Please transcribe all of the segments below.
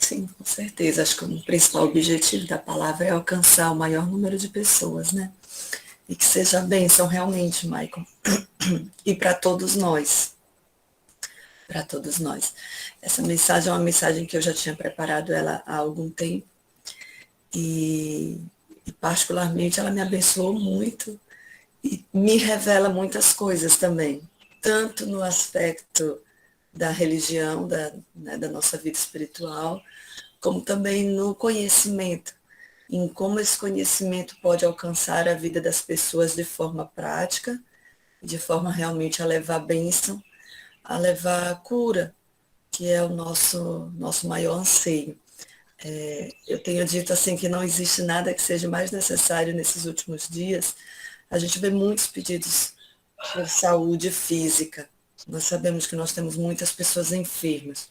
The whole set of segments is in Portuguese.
Sim, com certeza. Acho que o principal objetivo da palavra é alcançar o maior número de pessoas, né? E que seja bênção realmente, Michael. E para todos nós. Para todos nós. Essa mensagem é uma mensagem que eu já tinha preparado ela há algum tempo. E particularmente ela me abençoou muito e me revela muitas coisas também. Tanto no aspecto da religião, da nossa vida espiritual, como também no conhecimento, em como esse conhecimento pode alcançar a vida das pessoas de forma prática, de forma realmente a levar bênção, a levar cura, que é o nosso maior anseio. Eu tenho dito assim que não existe nada que seja mais necessário nesses últimos dias. A gente vê muitos pedidos por saúde física. Nós sabemos que nós temos muitas pessoas enfermas,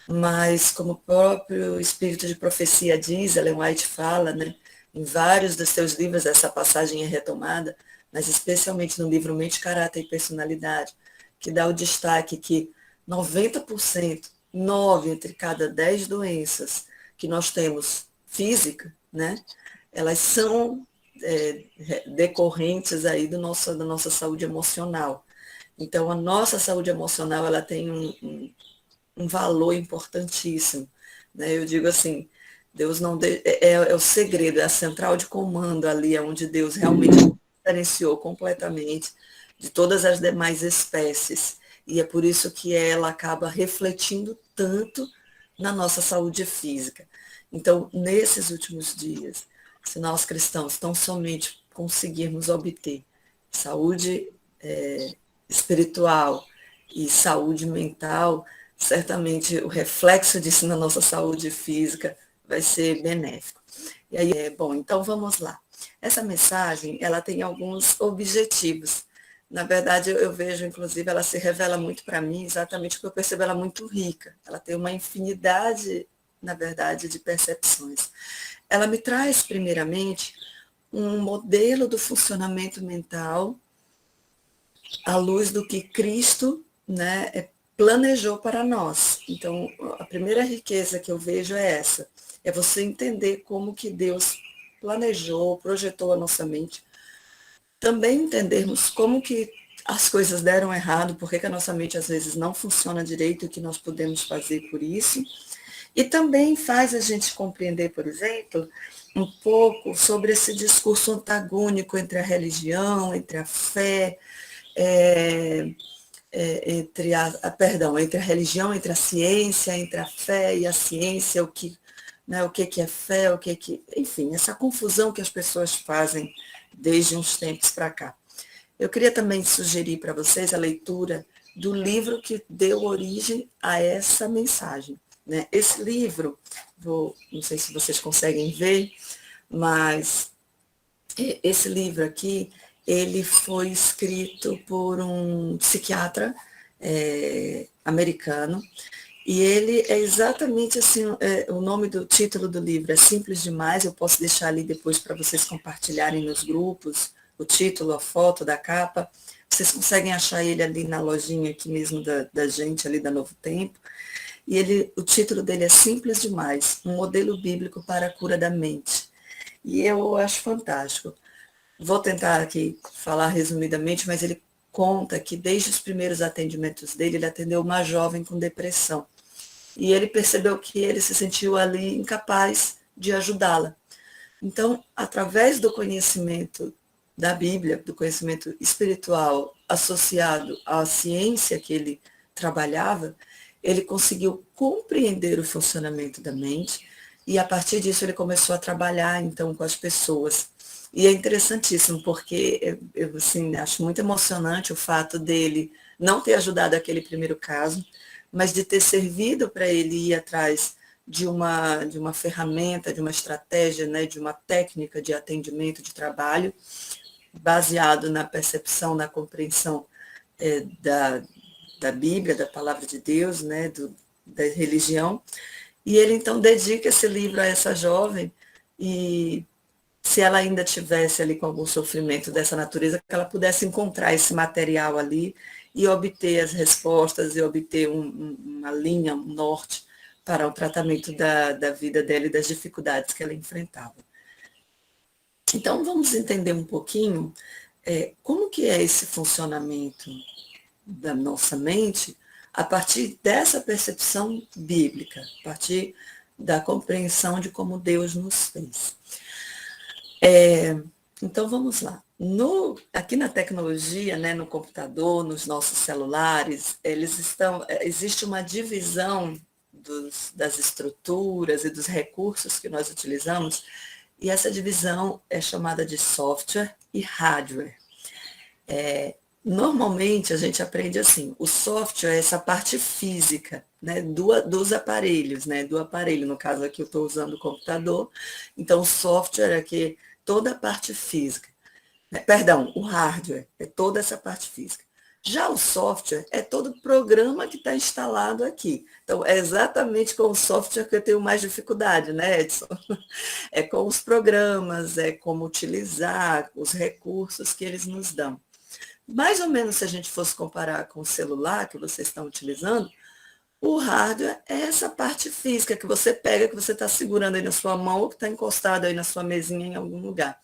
mas como o próprio espírito de profecia diz, Ellen White fala, né, em vários dos seus livros essa passagem é retomada, mas especialmente no livro Mente, Caráter e Personalidade, que dá o destaque que 90%, 9 entre cada 10 doenças que nós temos física, né, elas são decorrentes aí da nossa saúde emocional. Então, a nossa saúde emocional ela tem um valor importantíssimo. Né? Eu digo assim, Deus não é o segredo, é a central de comando ali, é onde Deus realmente diferenciou completamente de todas as demais espécies. E é por isso que ela acaba refletindo tanto na nossa saúde física. Então, nesses últimos dias, se nós cristãos tão somente conseguirmos obter saúde espiritual e saúde mental, certamente o reflexo disso na nossa saúde física vai ser benéfico. E aí, bom, então vamos lá. Essa mensagem, ela tem alguns objetivos. Na verdade, eu vejo, inclusive, ela se revela muito para mim, exatamente porque eu percebo ela muito rica. Ela tem uma infinidade, na verdade, de percepções. Ela me traz, primeiramente, um modelo do funcionamento mental à luz do que Cristo, né, planejou para nós. Então, a primeira riqueza que eu vejo é essa, é você entender como que Deus planejou, projetou a nossa mente. Também entendermos como que as coisas deram errado, porque que a nossa mente às vezes não funciona direito, o que nós podemos fazer por isso. E também faz a gente compreender, por exemplo, um pouco sobre esse discurso antagônico entre a religião, entre a fé, entre entre a religião, entre a ciência, entre a fé e a ciência, o que é fé, enfim, essa confusão que as pessoas fazem desde uns tempos para cá. Eu queria também sugerir para vocês a leitura do livro que deu origem a essa mensagem. Né? Esse livro, não sei se vocês conseguem ver, mas esse livro aqui, ele foi escrito por um psiquiatra americano, e ele é exatamente assim, o nome do título do livro é simples demais, eu posso deixar ali depois para vocês compartilharem nos grupos, o título, a foto da capa, vocês conseguem achar ele ali na lojinha aqui mesmo da gente, ali da Novo Tempo, e o título dele é Simples Demais, um modelo bíblico para a cura da mente. E eu acho fantástico. Vou tentar aqui falar resumidamente, mas ele conta que desde os primeiros atendimentos dele, ele atendeu uma jovem com depressão. E ele percebeu que ele se sentiu ali incapaz de ajudá-la. Então, através do conhecimento da Bíblia, do conhecimento espiritual associado à ciência que ele trabalhava, ele conseguiu compreender o funcionamento da mente e, a partir disso, ele começou a trabalhar, então, com as pessoas. E é interessantíssimo, porque eu assim, acho muito emocionante o fato dele não ter ajudado aquele primeiro caso, mas de ter servido para ele ir atrás de uma ferramenta, de uma estratégia, né, de uma técnica de atendimento, de trabalho, baseado na percepção, na compreensão da Bíblia, da palavra de Deus, né, da religião. E ele, então, dedica esse livro a essa jovem e se ela ainda tivesse ali com algum sofrimento dessa natureza, que ela pudesse encontrar esse material ali e obter as respostas e obter uma linha, um norte para o tratamento da vida dela e das dificuldades que ela enfrentava. Então, vamos entender um pouquinho como que é esse funcionamento da nossa mente a partir dessa percepção bíblica, a partir da compreensão de como Deus nos fez. Então, vamos lá. Aqui na tecnologia, né, no computador, nos nossos celulares, existe uma divisão das estruturas e dos recursos que nós utilizamos, e essa divisão é chamada de software e hardware. Normalmente, a gente aprende assim, o software é essa parte física, né, dos aparelhos, né, do aparelho, no caso aqui eu estou usando o computador, então o software é que toda a parte física. Perdão, o hardware é toda essa parte física. Já o software é todo o programa que está instalado aqui. Então, é exatamente com o software que eu tenho mais dificuldade, né, Edson? É com os programas, é como utilizar os recursos que eles nos dão. Mais ou menos, se a gente fosse comparar com o celular que vocês estão utilizando, o hardware é essa parte física que você pega, que você está segurando aí na sua mão ou que está encostado aí na sua mesinha em algum lugar.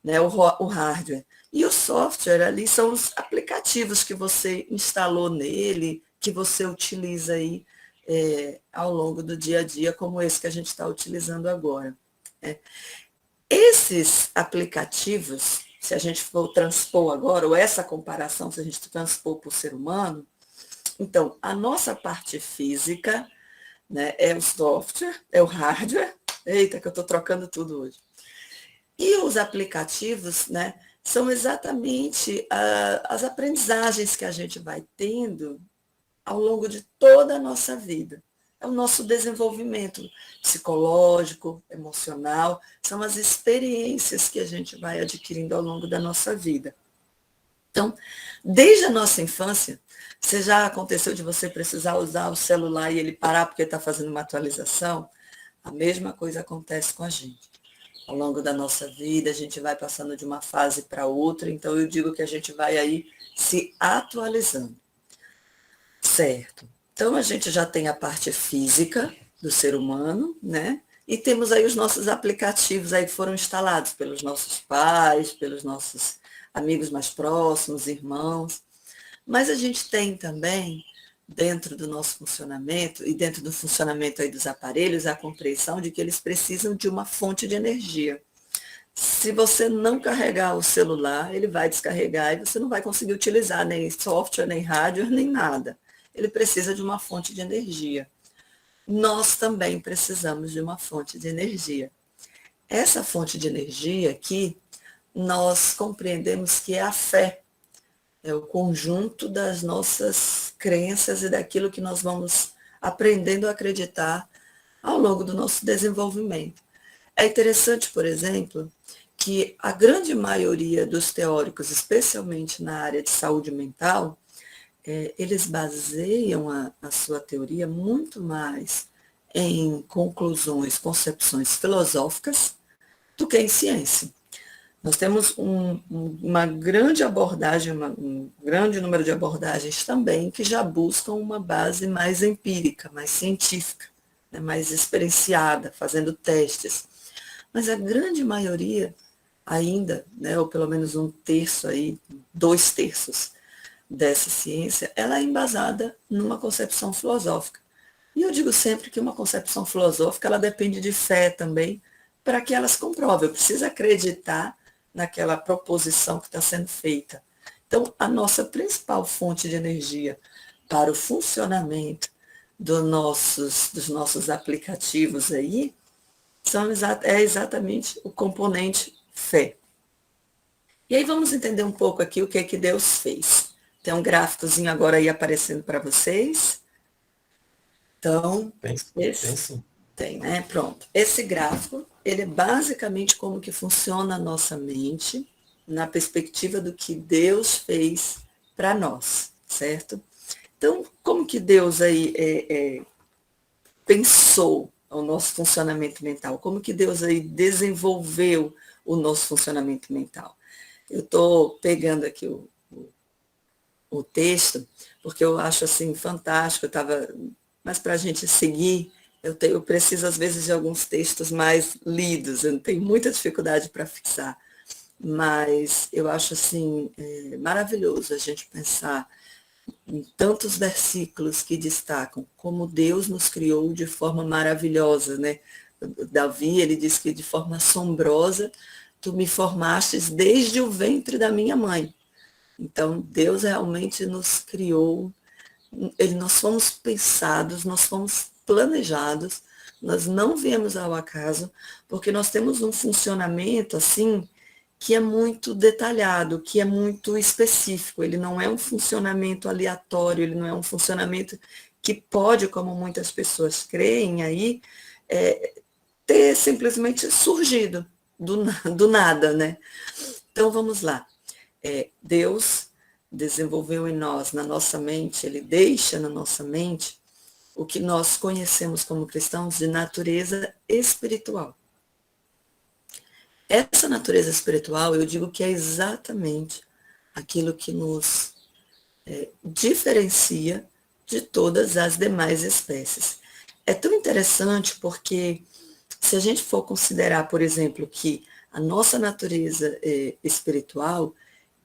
Né, o hardware. E o software ali são os aplicativos que você instalou nele, que você utiliza aí ao longo do dia a dia, como esse que a gente está utilizando agora. Esses aplicativos, se a gente for transpor agora, ou essa comparação, se a gente transpor para o ser humano, então, a nossa parte física, né, é o software, é o hardware. Eita, que eu estou trocando tudo hoje. E os aplicativos, né, são exatamente as aprendizagens que a gente vai tendo ao longo de toda a nossa vida. É o nosso desenvolvimento psicológico, emocional, são as experiências que a gente vai adquirindo ao longo da nossa vida. Então, desde a nossa infância, se já aconteceu de você precisar usar o celular e ele parar porque está fazendo uma atualização, a mesma coisa acontece com a gente. Ao longo da nossa vida, a gente vai passando de uma fase para outra, então eu digo que a gente vai aí se atualizando. Certo. Então a gente já tem a parte física do ser humano, né? E temos aí os nossos aplicativos aí que foram instalados pelos nossos pais, pelos nossos amigos mais próximos, irmãos. Mas a gente tem também, dentro do nosso funcionamento e dentro do funcionamento aí dos aparelhos, a compreensão de que eles precisam de uma fonte de energia. Se você não carregar o celular, ele vai descarregar e você não vai conseguir utilizar nem software, nem hardware, nem nada. Ele precisa de uma fonte de energia. Nós também precisamos de uma fonte de energia. Essa fonte de energia aqui, nós compreendemos que é a fé. É o conjunto das nossas crenças e daquilo que nós vamos aprendendo a acreditar ao longo do nosso desenvolvimento. É interessante, por exemplo, que a grande maioria dos teóricos, especialmente na área de saúde mental, eles baseiam a sua teoria muito mais em conclusões, concepções filosóficas do que em ciência. Nós temos uma grande abordagem, um grande número de abordagens também que já buscam uma base mais empírica, mais científica, né, mais experienciada, fazendo testes. Mas a grande maioria ainda, né, ou pelo menos um terço aí, 2/3 dessa ciência, ela é embasada numa concepção filosófica. E eu digo sempre que uma concepção filosófica, ela depende de fé também, para que ela se comprove. Eu preciso acreditar naquela proposição que está sendo feita. Então, a nossa principal fonte de energia para o funcionamento dos nossos aplicativos aí é exatamente o componente fé. E aí vamos entender um pouco aqui o que é que Deus fez. Tem um gráficozinho agora aí aparecendo para vocês. Então, tem, né? Pronto. Esse gráfico, ele é basicamente como que funciona a nossa mente na perspectiva do que Deus fez para nós, certo? Então, como que Deus aí pensou o nosso funcionamento mental? Como que Deus aí desenvolveu o nosso funcionamento mental? Eu estou pegando aqui o texto, porque eu acho assim fantástico, mas para a gente seguir Eu preciso, às vezes, de alguns textos mais lidos, eu tenho muita dificuldade para fixar, mas eu acho, assim, maravilhoso a gente pensar em tantos versículos que destacam como Deus nos criou de forma maravilhosa, né? Davi, ele diz que de forma assombrosa, tu me formastes desde o ventre da minha mãe. Então, Deus realmente nos criou, nós fomos pensados, nós fomos planejados, nós não viemos ao acaso, porque nós temos um funcionamento assim que é muito detalhado, que é muito específico. Ele não é um funcionamento aleatório, ele não é um funcionamento que pode, como muitas pessoas creem aí, é, ter simplesmente surgido do nada, né? Então vamos lá. Deus desenvolveu em nós, na nossa mente, ele deixa na nossa mente o que nós conhecemos como cristãos de natureza espiritual. Essa natureza espiritual, eu digo que é exatamente aquilo que nos diferencia de todas as demais espécies. É tão interessante porque, se a gente for considerar, por exemplo, que a nossa natureza espiritual,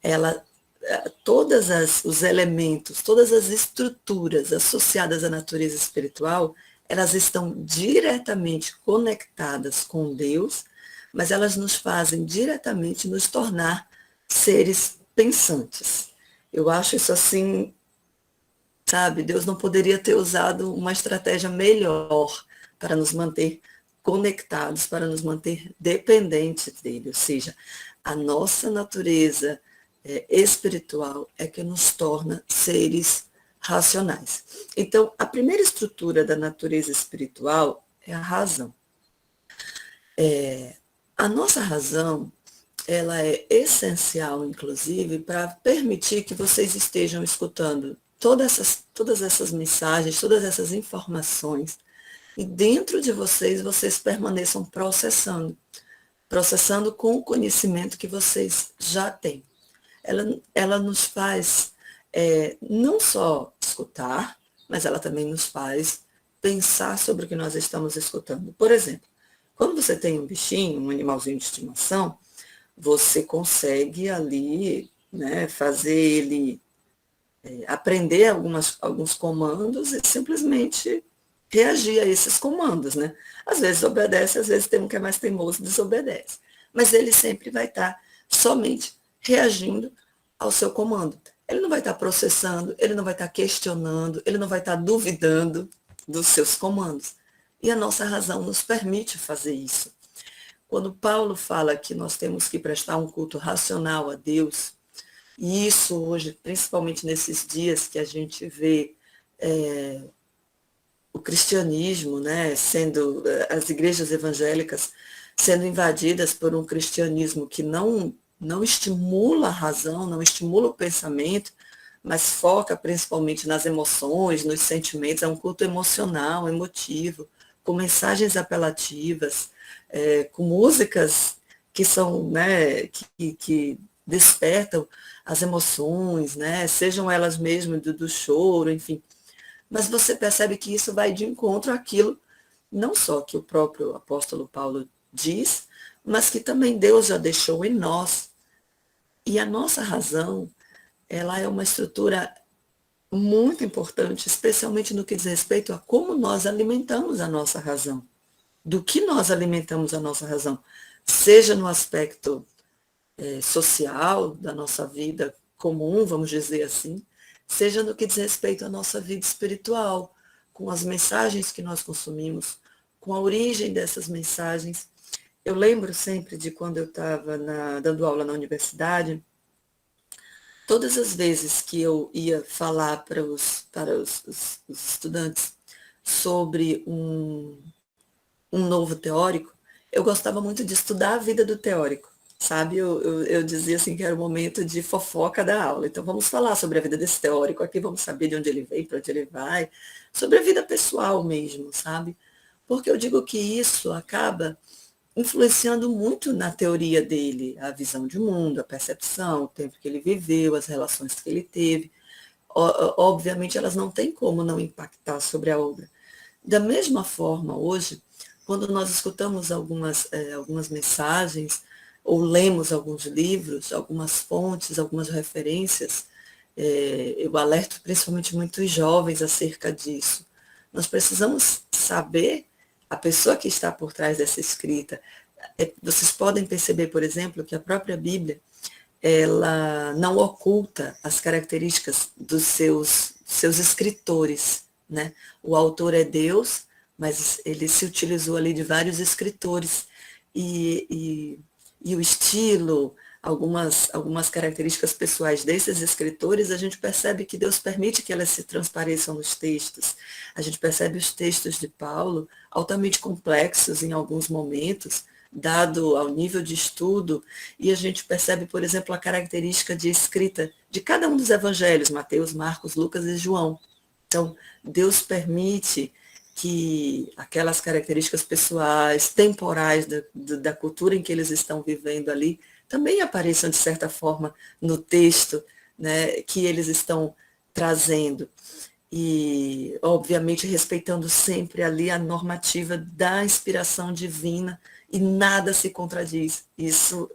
ela, todos os elementos, todas as estruturas associadas à natureza espiritual, elas estão diretamente conectadas com Deus, mas elas nos fazem diretamente nos tornar seres pensantes. Eu acho isso assim, sabe? Deus não poderia ter usado uma estratégia melhor para nos manter conectados, para nos manter dependentes dele. Ou seja, a nossa natureza espiritual é que nos torna seres racionais. Então, a primeira estrutura da natureza espiritual é a razão. A nossa razão, ela é essencial, inclusive, para permitir que vocês estejam escutando todas essas mensagens, todas essas informações, e dentro de vocês permaneçam processando com o conhecimento que vocês já têm. Ela nos faz não só escutar, mas ela também nos faz pensar sobre o que nós estamos escutando. Por exemplo, quando você tem um bichinho, um animalzinho de estimação, você consegue ali, né, fazer ele aprender alguns comandos e simplesmente reagir a esses comandos, né? Às vezes obedece, às vezes tem um que é mais teimoso e desobedece. Mas ele sempre vai estar somente reagindo ao seu comando. Ele não vai estar processando, ele não vai estar questionando, ele não vai estar duvidando dos seus comandos. E a nossa razão nos permite fazer isso. Quando Paulo fala que nós temos que prestar um culto racional a Deus, e isso hoje, principalmente nesses dias que a gente vê o cristianismo, né, sendo as igrejas evangélicas sendo invadidas por um cristianismo que não estimula a razão, não estimula o pensamento, mas foca principalmente nas emoções, nos sentimentos, é um culto emocional, emotivo, com mensagens apelativas, com músicas que são, né, que despertam as emoções, né, sejam elas mesmo do choro, enfim. Mas você percebe que isso vai de encontro àquilo, não só que o próprio apóstolo Paulo diz, mas que também Deus já deixou em nós. E a nossa razão, ela é uma estrutura muito importante, especialmente no que diz respeito a como nós alimentamos a nossa razão. Do que nós alimentamos a nossa razão, seja no aspecto social da nossa vida comum, vamos dizer assim, seja no que diz respeito à nossa vida espiritual, com as mensagens que nós consumimos, com a origem dessas mensagens. Eu lembro sempre de quando eu estava dando aula na universidade, todas as vezes que eu ia falar para os estudantes sobre um novo teórico, eu gostava muito de estudar a vida do teórico, sabe? Eu dizia assim que era o momento de fofoca da aula. Então, vamos falar sobre a vida desse teórico aqui, vamos saber de onde ele veio, para onde ele vai, sobre a vida pessoal mesmo, sabe? Porque eu digo que isso acaba influenciando muito na teoria dele, a visão de mundo, a percepção, o tempo que ele viveu, as relações que ele teve. Obviamente, elas não têm como não impactar sobre a obra. Da mesma forma, hoje, quando nós escutamos algumas mensagens, ou lemos alguns livros, algumas fontes, algumas referências, eu alerto principalmente muitos jovens acerca disso. Nós precisamos saber a pessoa que está por trás dessa escrita. Vocês podem perceber, por exemplo, que a própria Bíblia, ela não oculta as características dos seus escritores, né? O autor é Deus, mas ele se utilizou ali de vários escritores, e o estilo, algumas características pessoais desses escritores, a gente percebe que Deus permite que elas se transpareçam nos textos. A gente percebe os textos de Paulo altamente complexos em alguns momentos, dado ao nível de estudo, e a gente percebe, por exemplo, a característica de escrita de cada um dos evangelhos, Mateus, Marcos, Lucas e João. Então, Deus permite que aquelas características pessoais, temporais da cultura em que eles estão vivendo ali, também apareçam, de certa forma, no texto, né, que eles estão trazendo. E, obviamente, respeitando sempre ali a normativa da inspiração divina, e nada se contradiz. Isso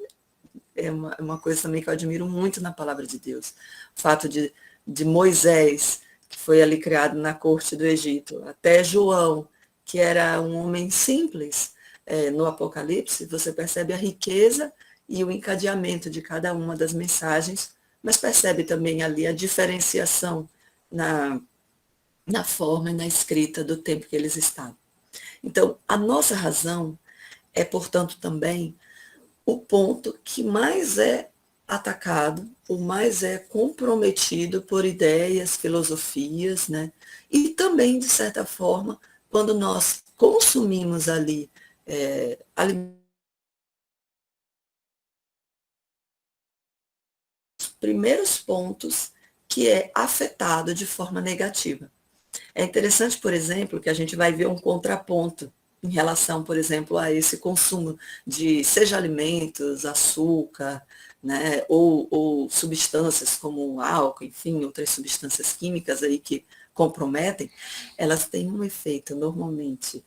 é uma coisa também que eu admiro muito na palavra de Deus. O fato de Moisés, que foi ali criado na corte do Egito, até João, que era um homem simples, no Apocalipse, você percebe a riqueza e o encadeamento de cada uma das mensagens, mas percebe também ali a diferenciação na forma e na escrita do tempo que eles estavam. Então, a nossa razão é, portanto, também o ponto que mais é atacado, o mais é comprometido por ideias, filosofias, né? E também, de certa forma, quando nós consumimos ali alimentos, primeiros pontos que é afetado de forma negativa. É interessante, por exemplo, que a gente vai ver um contraponto em relação, por exemplo, a esse consumo de, seja alimentos, açúcar, né, ou substâncias como álcool, enfim, outras substâncias químicas aí que comprometem, elas têm um efeito normalmente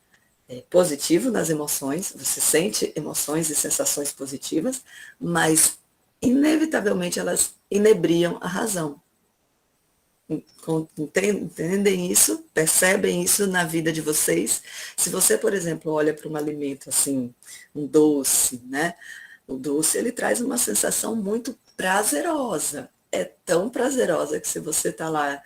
positivo nas emoções, você sente emoções e sensações positivas, mas inevitavelmente elas inebriam a razão. Entendem isso? Percebem isso na vida de vocês? Se você, por exemplo, olha para um alimento assim, um doce, né? O doce, ele traz uma sensação muito prazerosa. É tão prazerosa que se você está lá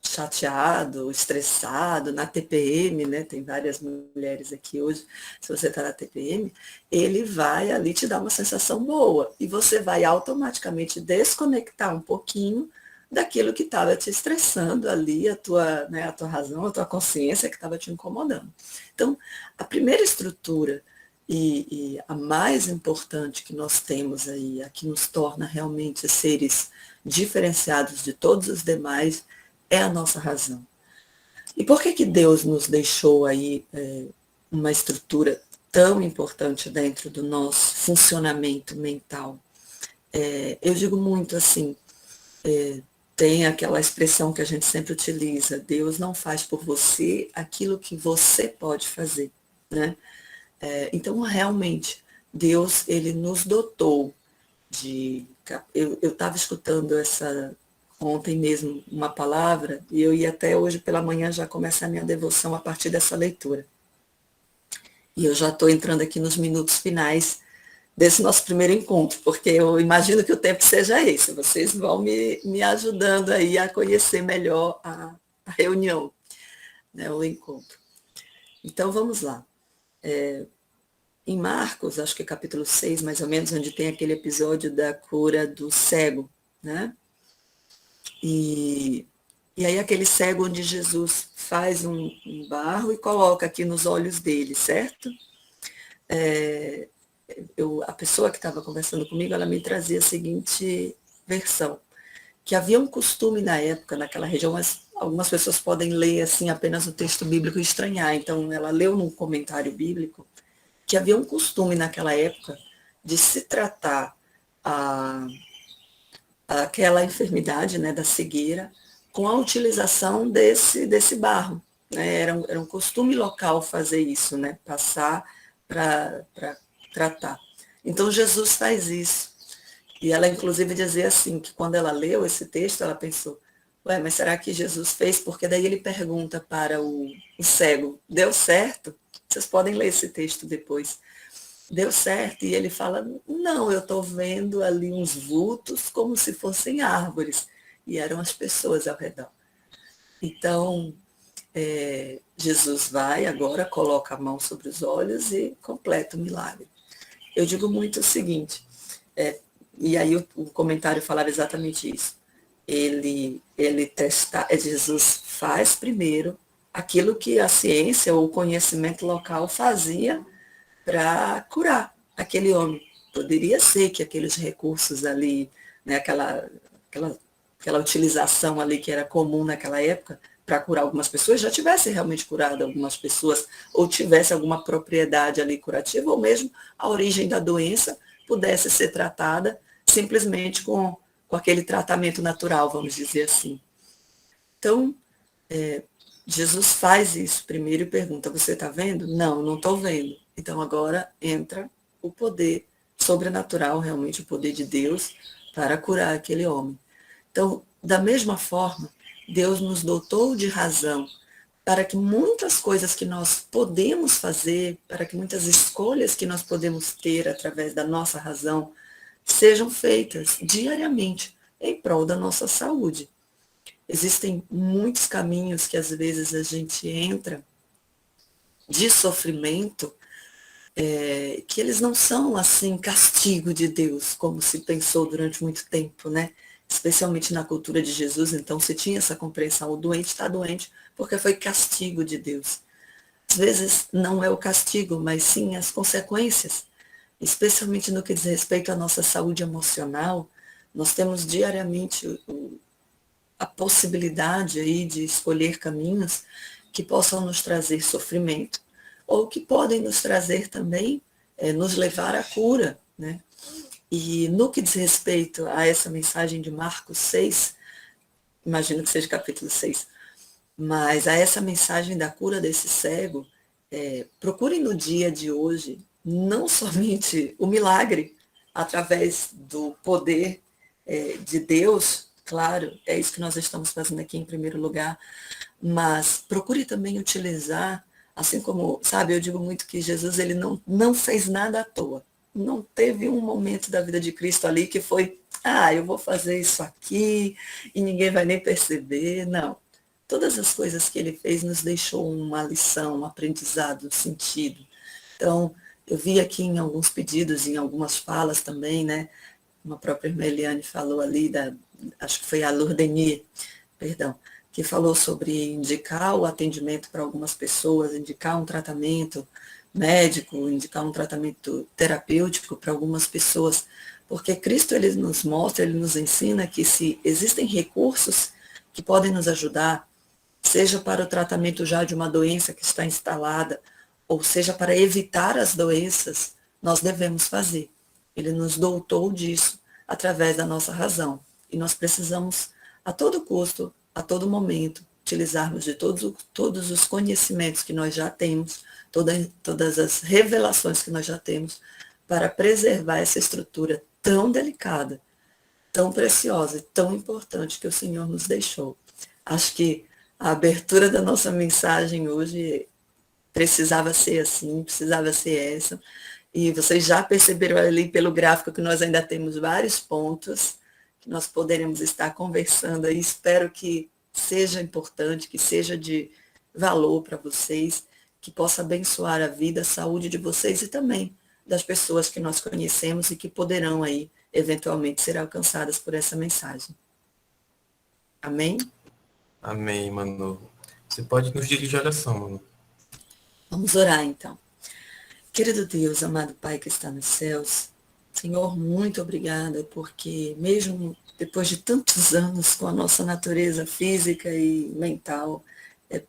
chateado, estressado, na TPM, né? Tem várias mulheres aqui hoje, se você está na TPM, ele vai ali te dar uma sensação boa e você vai automaticamente desconectar um pouquinho daquilo que estava te estressando ali, a tua razão, a tua consciência que estava te incomodando. Então, a primeira estrutura e a mais importante que nós temos aí, a que nos torna realmente seres diferenciados de todos os demais, é a nossa razão. E por que Deus nos deixou aí uma estrutura tão importante dentro do nosso funcionamento mental? Eu digo muito assim, tem aquela expressão que a gente sempre utiliza, Deus não faz por você aquilo que você pode fazer, né? Então, realmente, Deus, ele nos dotou de... Eu estava escutando ontem mesmo uma palavra, e eu ia até hoje pela manhã já começar a minha devoção a partir dessa leitura. E eu já estou entrando aqui nos minutos finais desse nosso primeiro encontro, porque eu imagino que o tempo seja esse. Vocês vão me ajudando aí a conhecer melhor a reunião, né, o encontro. Então, vamos lá. Em Marcos, acho que é capítulo 6, mais ou menos, onde tem aquele episódio da cura do cego, né? E aí aquele cego onde Jesus faz um barro e coloca aqui nos olhos dele, certo? A pessoa que estava conversando comigo, ela me trazia a seguinte versão, que havia um costume na época, naquela região, mas algumas pessoas podem ler assim apenas o texto bíblico e estranhar, então ela leu num comentário bíblico que havia um costume naquela época de se tratar aquela enfermidade, né, da cegueira com a utilização desse barro. né? Era um costume local fazer isso, né? Passar para tratar. Então Jesus faz isso. E ela, inclusive, dizia assim, que quando ela leu esse texto, ela pensou, ué, mas será que Jesus fez? Porque daí ele pergunta para o cego, deu certo? Vocês podem ler esse texto depois. Deu certo? E ele fala, não, eu estou vendo ali uns vultos como se fossem árvores. E eram as pessoas ao redor. Então, Jesus vai agora, coloca a mão sobre os olhos e completa o milagre. Eu digo muito o seguinte, e aí o comentário falava exatamente isso. Jesus faz primeiro aquilo que a ciência ou o conhecimento local fazia para curar aquele homem. Poderia ser que aqueles recursos ali, né, aquela utilização ali que era comum naquela época para curar algumas pessoas, já tivesse realmente curado algumas pessoas, ou tivesse alguma propriedade ali curativa, ou mesmo a origem da doença pudesse ser tratada simplesmente com aquele tratamento natural, vamos dizer assim. Então, Jesus faz isso primeiro e pergunta, você está vendo? Não, não estou vendo. Então agora entra o poder sobrenatural, realmente o poder de Deus, para curar aquele homem. Então, da mesma forma, Deus nos dotou de razão para que muitas coisas que nós podemos fazer, para que muitas escolhas que nós podemos ter através da nossa razão, sejam feitas diariamente em prol da nossa saúde. Existem muitos caminhos que às vezes a gente entra de sofrimento, que eles não são assim castigo de Deus, como se pensou durante muito tempo, né? Especialmente na cultura de Jesus, então se tinha essa compreensão, o doente está doente porque foi castigo de Deus. Às vezes não é o castigo, mas sim as consequências, especialmente no que diz respeito à nossa saúde emocional. Nós temos diariamente a possibilidade aí de escolher caminhos que possam nos trazer sofrimento, ou que podem nos trazer também, nos levar à cura, né? E no que diz respeito a essa mensagem de Marcos 6, imagino que seja capítulo 6, mas a essa mensagem da cura desse cego, procurem no dia de hoje não somente o milagre através do poder de Deus, claro, é isso que nós estamos fazendo aqui em primeiro lugar, mas procure também utilizar, assim como, sabe, eu digo muito que Jesus ele não fez nada à toa. Não teve um momento da vida de Cristo ali que foi, eu vou fazer isso aqui e ninguém vai nem perceber. Não. Todas as coisas que ele fez nos deixou uma lição, um aprendizado, um sentido. Então, eu vi aqui em alguns pedidos, em algumas falas também, né? Uma própria irmã Eliane falou ali, acho que foi a Lourdeni, perdão, que falou sobre indicar o atendimento para algumas pessoas, indicar um tratamento médico, indicar um tratamento terapêutico para algumas pessoas, porque Cristo ele nos mostra, ele nos ensina que se existem recursos que podem nos ajudar, seja para o tratamento já de uma doença que está instalada, ou seja para evitar as doenças, nós devemos fazer. Ele nos doutou disso através da nossa razão. E nós precisamos, a todo custo, a todo momento, utilizarmos de todos os conhecimentos que nós já temos, todas as revelações que nós já temos, para preservar essa estrutura tão delicada, tão preciosa e tão importante que o Senhor nos deixou. Acho que a abertura da nossa mensagem hoje precisava ser assim, precisava ser essa. E vocês já perceberam ali pelo gráfico que nós ainda temos vários pontos que nós poderemos estar conversando aí. Espero que seja importante, que seja de valor para vocês, que possa abençoar a vida, a saúde de vocês e também das pessoas que nós conhecemos e que poderão aí, eventualmente, ser alcançadas por essa mensagem. Amém? Amém, Manu. Você pode nos dirigir a oração, Manu. Vamos orar, então. Querido Deus, amado Pai que está nos céus, Senhor, muito obrigada, porque mesmo depois de tantos anos com a nossa natureza física e mental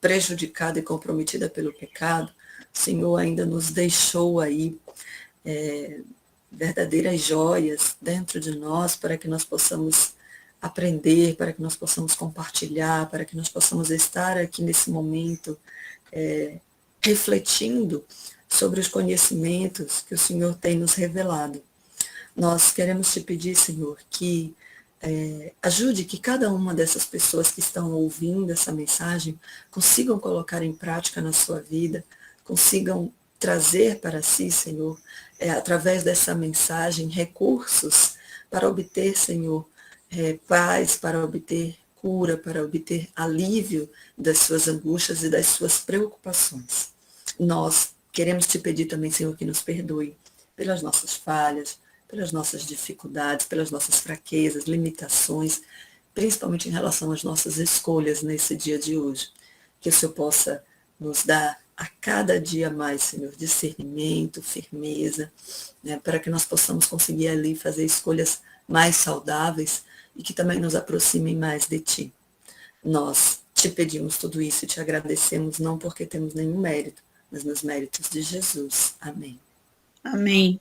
prejudicada e comprometida pelo pecado, o Senhor ainda nos deixou aí verdadeiras joias dentro de nós para que nós possamos aprender, para que nós possamos compartilhar, para que nós possamos estar aqui nesse momento refletindo sobre os conhecimentos que o Senhor tem nos revelado. Nós queremos te pedir, Senhor, que ajude que cada uma dessas pessoas que estão ouvindo essa mensagem consigam colocar em prática na sua vida, consigam trazer para si, Senhor, através dessa mensagem, recursos para obter, Senhor, paz, para obter cura, para obter alívio das suas angústias e das suas preocupações. Nós queremos te pedir também, Senhor, que nos perdoe pelas nossas falhas, pelas nossas dificuldades, pelas nossas fraquezas, limitações, principalmente em relação às nossas escolhas nesse dia de hoje. Que o Senhor possa nos dar a cada dia mais, Senhor, discernimento, firmeza, né, para que nós possamos conseguir ali fazer escolhas mais saudáveis e que também nos aproximem mais de Ti. Nós te pedimos tudo isso e te agradecemos, não porque temos nenhum mérito, mas nos méritos de Jesus. Amém. Amém.